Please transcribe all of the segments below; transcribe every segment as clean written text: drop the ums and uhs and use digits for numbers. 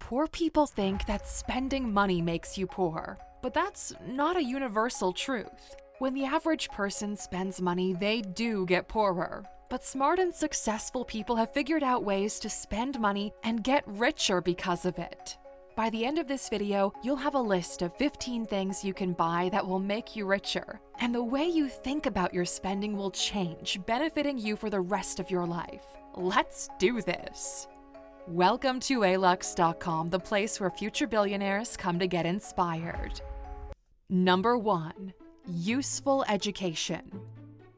Poor people think that spending money makes you poor, but that's not a universal truth. When the average person spends money, they do get poorer. But smart and successful people have figured out ways to spend money and get richer because of it. By the end of this video, you'll have a list of 15 things you can buy that will make you richer, and the way you think about your spending will change, benefiting you for the rest of your life. Let's do this! Welcome to Alux.com, the place where future billionaires come to get inspired. Number 1. Useful education.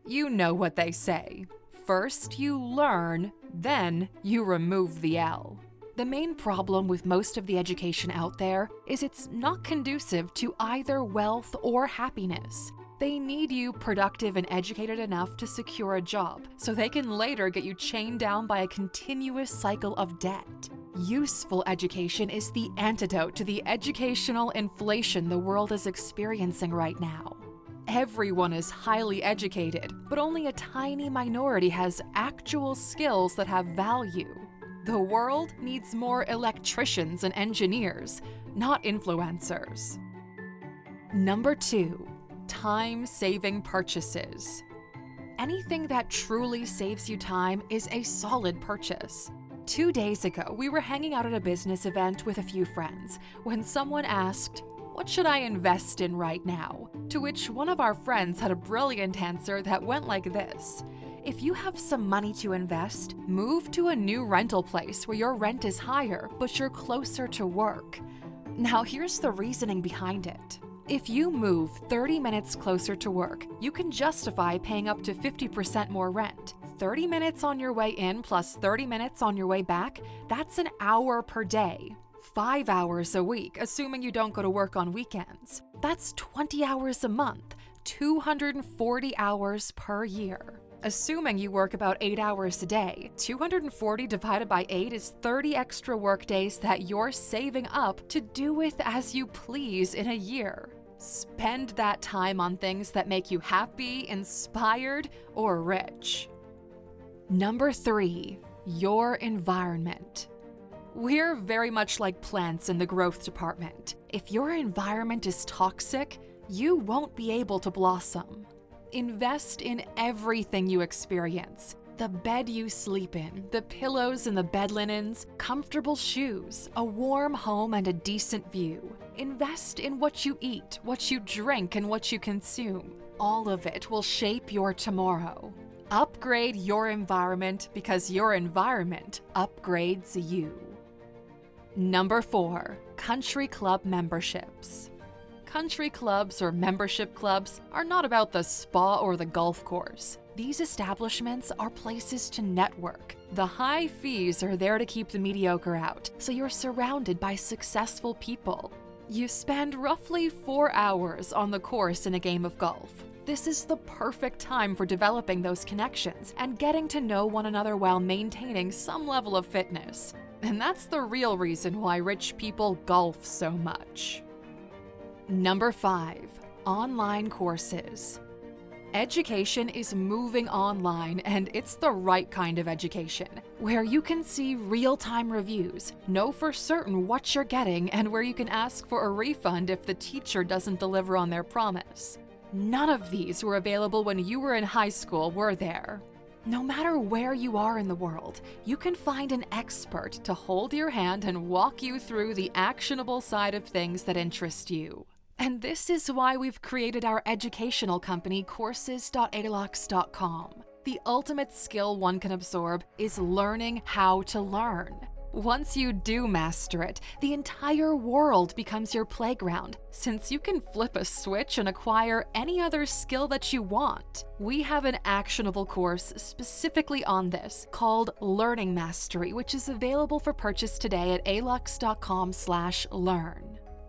You know what they say. First you learn, then you remove the L. The main problem with most of the education out there is it's not conducive to either wealth or happiness. They need you productive and educated enough to secure a job, so they can later get you chained down by a continuous cycle of debt. Useful education is the antidote to the educational inflation the world is experiencing right now. Everyone is highly educated, but only a tiny minority has actual skills that have value. The world needs more electricians and engineers, not influencers. Number 2. Time-saving purchases. Anything that truly saves you time is a solid purchase. 2 days ago, we were hanging out at a business event with a few friends when someone asked, "What should I invest in right now?" To which one of our friends had a brilliant answer that went like this: "If you have some money to invest, move to a new rental place where your rent is higher, but you're closer to work." Now here's the reasoning behind it. If you move 30 minutes closer to work, you can justify paying up to 50% more rent. 30 minutes on your way in plus 30 minutes on your way back, that's an hour per day. 5 hours a week, assuming you don't go to work on weekends. That's 20 hours a month, 240 hours per year. Assuming you work about 8 hours a day, 240 divided by 8 is 30 extra work days that you're saving up to do with as you please in a year. Spend that time on things that make you happy, inspired, or rich. Number 3. Your environment. We're very much like plants in the growth department. If your environment is toxic, you won't be able to blossom. Invest in everything you experience. The bed you sleep in, the pillows and the bed linens, comfortable shoes, a warm home and a decent view. Invest in what you eat, what you drink, and what you consume. All of it will shape your tomorrow. Upgrade your environment because your environment upgrades you. Number 4. Country club memberships. Country clubs or membership clubs are not about the spa or the golf course. These establishments are places to network. The high fees are there to keep the mediocre out, so you're surrounded by successful people. You spend roughly 4 hours on the course in a game of golf. This is the perfect time for developing those connections and getting to know one another while maintaining some level of fitness. And that's the real reason why rich people golf so much. Number 5. Online courses. Education is moving online, and it's the right kind of education, where you can see real-time reviews, know for certain what you're getting, and where you can ask for a refund if the teacher doesn't deliver on their promise. None of these were available when you were in high school, were there? No matter where you are in the world, you can find an expert to hold your hand and walk you through the actionable side of things that interest you. And this is why we've created our educational company, courses.alux.com. The ultimate skill one can absorb is learning how to learn. Once you do master it, the entire world becomes your playground, since you can flip a switch and acquire any other skill that you want. We have an actionable course specifically on this called Learning Mastery, which is available for purchase today at alux.com/learn.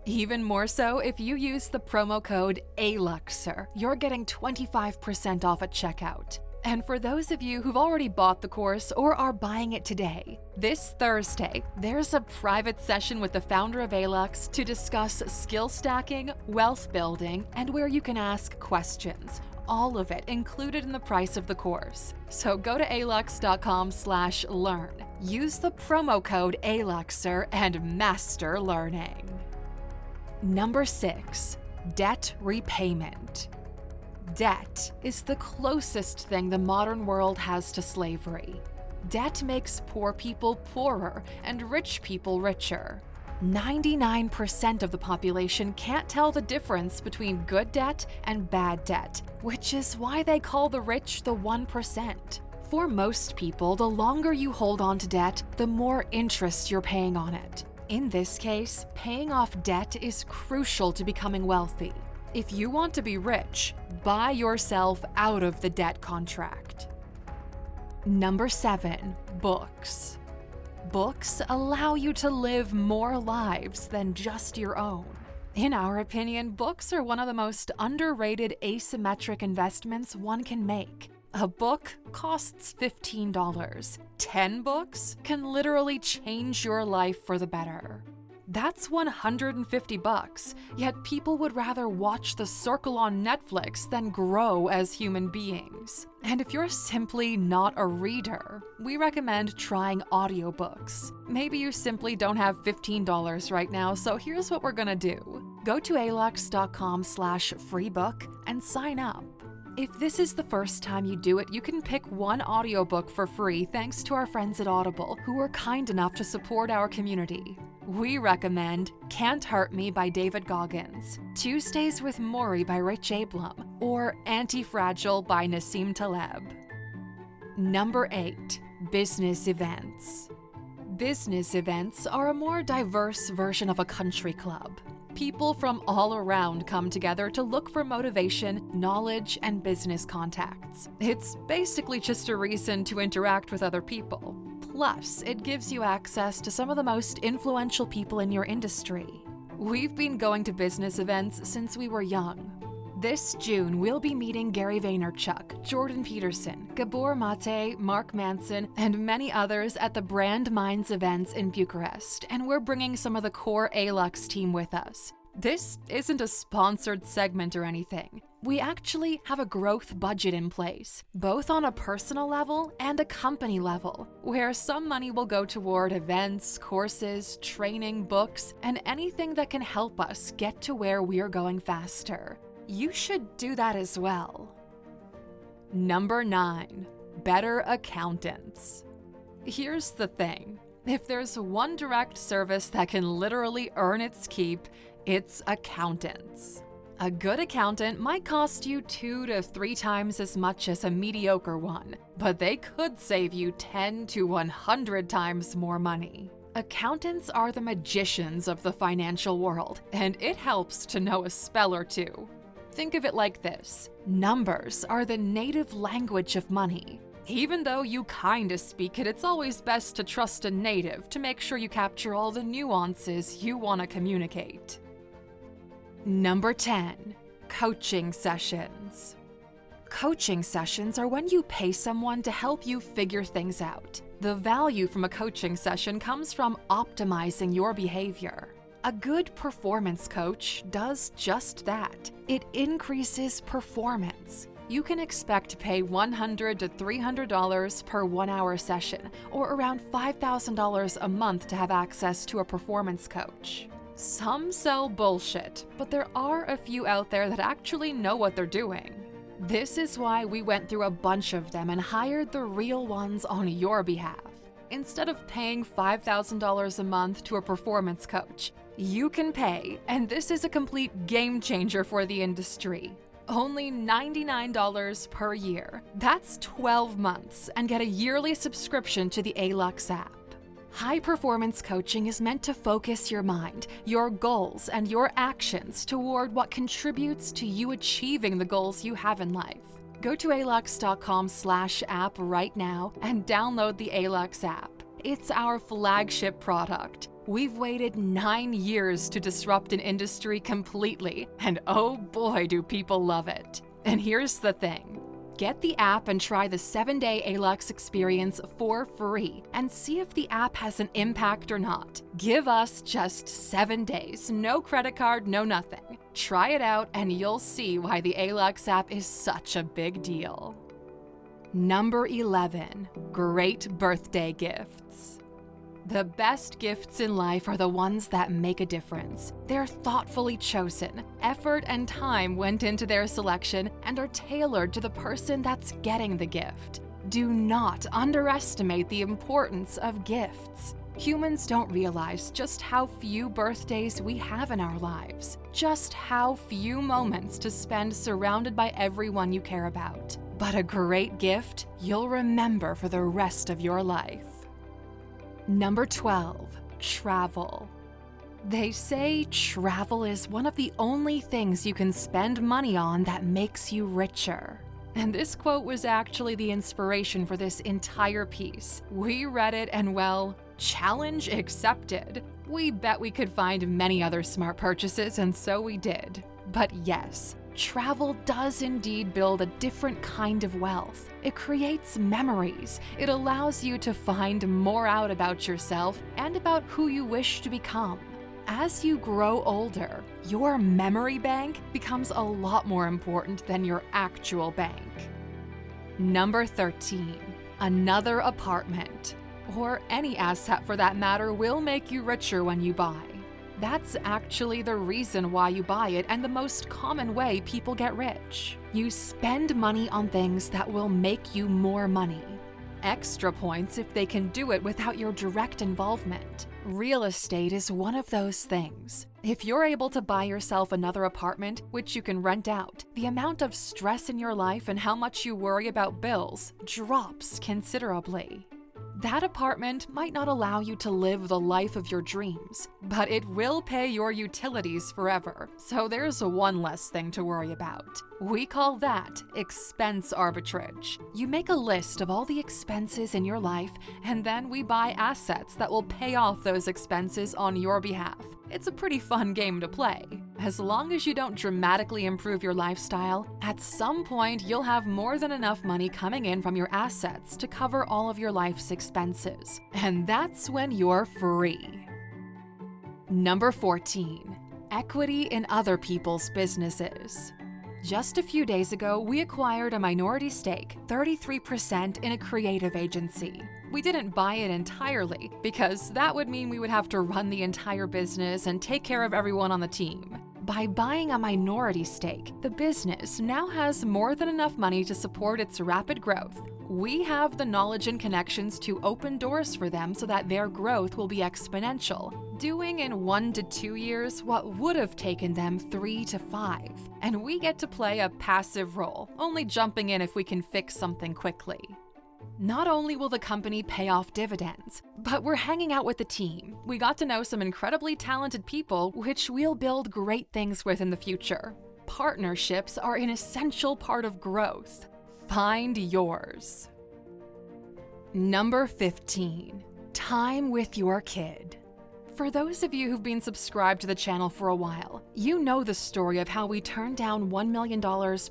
Even more so, if you use the promo code ALUXER, you're getting 25% off at checkout. And for those of you who've already bought the course or are buying it today, this Thursday, there's a private session with the founder of Alux to discuss skill stacking, wealth building, and where you can ask questions, all of it included in the price of the course. So go to Alux.com/learn. Use the promo code ALUXER and master learning. Number 6. Debt repayment. Debt is the closest thing the modern world has to slavery. Debt makes poor people poorer and rich people richer. 99% of the population can't tell the difference between good debt and bad debt, which is why they call the rich the 1%. For most people, the longer you hold on to debt, the more interest you're paying on it. In this case, paying off debt is crucial to becoming wealthy. If you want to be rich, buy yourself out of the debt contract. Number 7. Books. Books allow you to live more lives than just your own. In our opinion, books are one of the most underrated asymmetric investments one can make. A book costs $15. 10 books can literally change your life for the better. That's $150, yet people would rather watch The Circle on Netflix than grow as human beings. And if you're simply not a reader, we recommend trying audiobooks. Maybe you simply don't have $15 right now, so here's what we're gonna do. Go to Alux.com/freebook and sign up. If this is the first time you do it, you can pick one audiobook for free thanks to our friends at Audible, who were kind enough to support our community. We recommend Can't Hurt Me by David Goggins, Tuesdays with Morrie by Rich Ablam, or Anti-Fragile by Nassim Taleb. Number 8. Business events. Business events are a more diverse version of a country club. People from all around come together to look for motivation, knowledge, and business contacts. It's basically just a reason to interact with other people. Plus, it gives you access to some of the most influential people in your industry. We've been going to business events since we were young. This June, we'll be meeting Gary Vaynerchuk, Jordan Peterson, Gabor Mate, Mark Manson, and many others at the Brand Minds events in Bucharest, and we're bringing some of the core Alux team with us. This isn't a sponsored segment or anything. We actually have a growth budget in place, both on a personal level and a company level, where some money will go toward events, courses, training, books, and anything that can help us get to where we're going faster. You should do that as well. Number 9. Better accountants. Here's the thing. If there's one direct service that can literally earn its keep, it's accountants. A good accountant might cost you 2 to 3 times as much as a mediocre one, but they could save you 10 to 100 times more money. Accountants are the magicians of the financial world, and it helps to know a spell or two. Think of it like this. Numbers are the native language of money. Even though you kinda speak it, it's always best to trust a native to make sure you capture all the nuances you want to communicate. Number 10. Coaching sessions. Coaching sessions are when you pay someone to help you figure things out. The value from a coaching session comes from optimizing your behavior. A good performance coach does just that. It increases performance. You can expect to pay $100 to $300 per 1-hour session, or around $5,000 a month to have access to a performance coach. Some sell bullshit, but there are a few out there that actually know what they're doing. This is why we went through a bunch of them and hired the real ones on your behalf. Instead of paying $5,000 a month to a performance coach, you can pay, and this is a complete game changer for the industry. Only $99 per year. That's 12 months, and get a yearly subscription to the Alux app. High-performance coaching is meant to focus your mind, your goals, and your actions toward what contributes to you achieving the goals you have in life. Go to Alux.com/app right now and download the Alux app. It's our flagship product. We've waited 9 years to disrupt an industry completely, and oh boy do people love it. And here's the thing. Get the app and try the 7-day Alux experience for free and see if the app has an impact or not. Give us just 7 days, no credit card, no nothing. Try it out and you'll see why the Alux app is such a big deal. Number 11, great birthday gifts. The best gifts in life are the ones that make a difference. They're thoughtfully chosen. Effort and time went into their selection and are tailored to the person that's getting the gift. Do not underestimate the importance of gifts. Humans don't realize just how few birthdays we have in our lives, just how few moments to spend surrounded by everyone you care about. But a great gift you'll remember for the rest of your life. Number 12, travel. They say travel is one of the only things you can spend money on that makes you richer. And this quote was actually the inspiration for this entire piece. We read it and well, challenge accepted. We bet we could find many other smart purchases, and so we did. But yes, travel does indeed build a different kind of wealth. It creates memories. It allows you to find more out about yourself and about who you wish to become. As you grow older, your memory bank becomes a lot more important than your actual bank. Number 13, another apartment. Or any asset for that matter will make you richer when you buy. That's actually the reason why you buy it and the most common way people get rich. You spend money on things that will make you more money. Extra points if they can do it without your direct involvement. Real estate is one of those things. If you're able to buy yourself another apartment, which you can rent out, the amount of stress in your life and how much you worry about bills drops considerably. That apartment might not allow you to live the life of your dreams, but it will pay your utilities forever, so there's one less thing to worry about. We call that expense arbitrage. You make a list of all the expenses in your life, and then we buy assets that will pay off those expenses on your behalf. It's a pretty fun game to play. As long as you don't dramatically improve your lifestyle, at some point you'll have more than enough money coming in from your assets to cover all of your life's expenses. And that's when you're free. Number 14, equity in other people's businesses. Just a few days ago, we acquired a minority stake, 33%, in a creative agency. We didn't buy it entirely, because that would mean we would have to run the entire business and take care of everyone on the team. By buying a minority stake, the business now has more than enough money to support its rapid growth. We have the knowledge and connections to open doors for them so that their growth will be exponential, doing in 1 to 2 years what would have taken them 3 to 5. And we get to play a passive role, only jumping in if we can fix something quickly. Not only will the company pay off dividends, but we're hanging out with the team. We got to know some incredibly talented people, which we'll build great things with in the future. Partnerships are an essential part of growth. Find yours. Number 15, time with your kid. For those of you who've been subscribed to the channel for a while, you know the story of how we turned down $1 million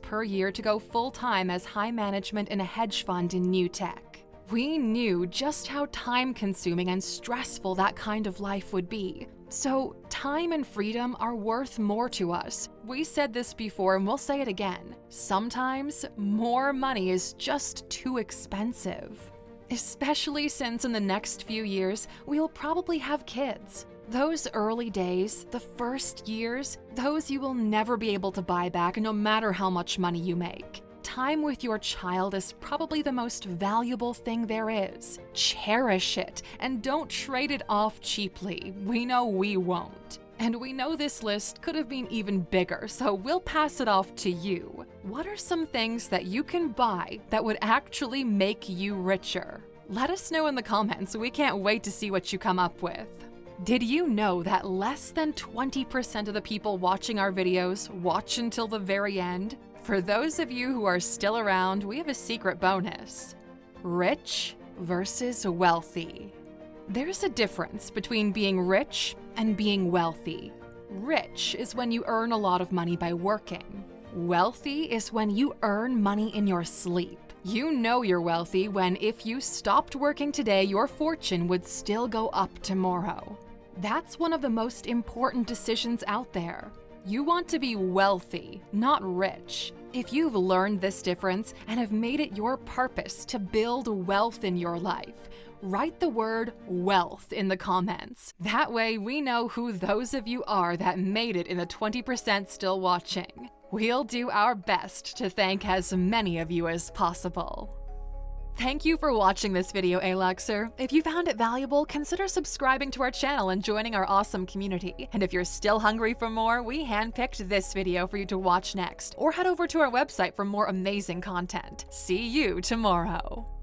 per year to go full-time as high management in a hedge fund in new tech. We knew just how time-consuming and stressful that kind of life would be. So, time and freedom are worth more to us. We said this before and we'll say it again. Sometimes, more money is just too expensive. Especially since in the next few years, we'll probably have kids. Those early days, the first years, those you will never be able to buy back no matter how much money you make. Time with your child is probably the most valuable thing there is. Cherish it and don't trade it off cheaply. We know we won't. And we know this list could have been even bigger, so we'll pass it off to you. What are some things that you can buy that would actually make you richer? Let us know in the comments. We can't wait to see what you come up with. Did you know that less than 20% of the people watching our videos watch until the very end? For those of you who are still around, we have a secret bonus. Rich versus wealthy. There's a difference between being rich and being wealthy. Rich is when you earn a lot of money by working. Wealthy is when you earn money in your sleep. You know you're wealthy when if you stopped working today, your fortune would still go up tomorrow. That's one of the most important decisions out there. You want to be wealthy, not rich. If you've learned this difference and have made it your purpose to build wealth in your life, write the word wealth in the comments. That way we know who those of you are that made it in the 20% still watching. We'll do our best to thank as many of you as possible. Thank you for watching this video, Aluxer. If you found it valuable, consider subscribing to our channel and joining our awesome community. And if you're still hungry for more, we handpicked this video for you to watch next. Or head over to our website for more amazing content. See you tomorrow.